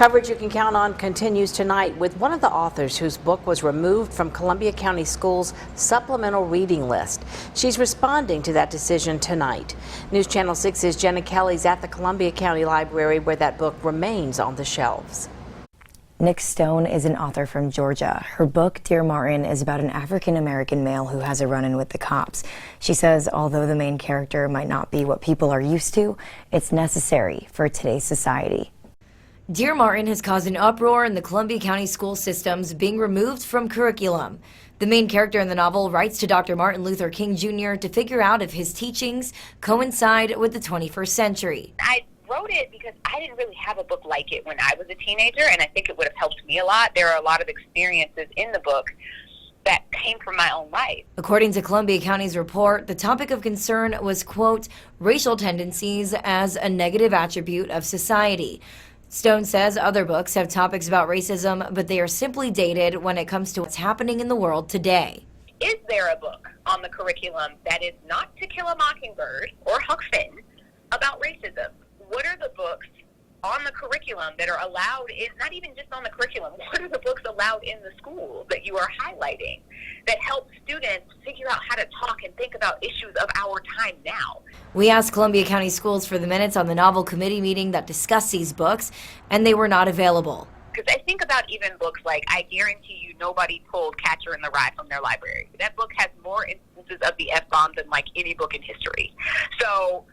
Coverage you can count on continues tonight with one of the authors whose book was removed from Columbia County Schools' supplemental reading list. She's responding to that decision tonight. News Channel 6's Jenna Kelly's at the Columbia County Library where that book remains on the shelves. Nick Stone is an author from Georgia. Her book, Dear Martin, is about an African-American male who has a run-in with the cops. She says although the main character might not be what people are used to, it's necessary for today's society. Dear Martin has caused an uproar in the Columbia County school systems, being removed from curriculum. The main character in the novel writes to Dr. Martin Luther King Jr. to figure out if his teachings coincide with the 21st century. I wrote it because I didn't really have a book like it when I was a teenager, and I think it would have helped me a lot. There are a lot of experiences in the book that came from my own life. According to Columbia County's report, the topic of concern was, quote, racial tendencies as a negative attribute of society. Stone says other books have topics about racism, but they are simply dated when it comes to what's happening in the world today. Is there a book on the curriculum that is not To Kill a Mockingbird or Huck Finn about racism? What are the books on the curriculum that are allowed, not even just on the curriculum, what are the books allowed in the school that you are highlighting that help students figure out how to talk and think about issues of our time now? We asked Columbia County Schools for the minutes on the novel committee meeting that discussed these books, and they were not available. Because I think about even books like, I guarantee you nobody pulled Catcher in the Rye from their library. That book has more instances of the F-bomb than like any book in history. So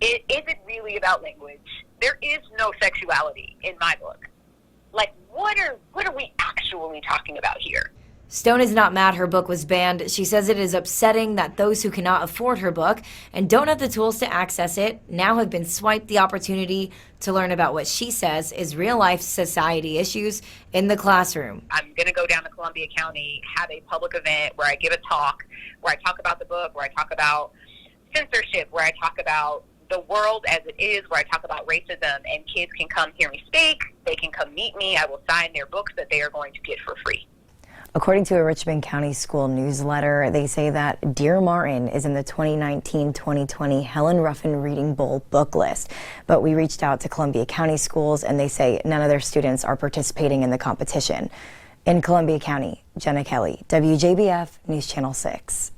is it really about language? There is no sexuality in my book. Like, what are we actually talking about here? Stone is not mad her book was banned. She says it is upsetting that those who cannot afford her book and don't have the tools to access it now have been swiped the opportunity to learn about what she says is real-life society issues in the classroom. I'm going to go down to Columbia County, have a public event where I give a talk, where I talk about the book, where I talk about censorship, where I talk about the world as it is, where I talk about racism, and kids can come hear me speak. They can come meet me. I will sign their books that they are going to get for free. According to a Richmond County school newsletter, they say that Dear Martin is in the 2019-2020 Helen Ruffin Reading Bowl book list. But we reached out to Columbia County schools, and they say none of their students are participating in the competition. In Columbia County, Jenna Kelly, WJBF News Channel 6.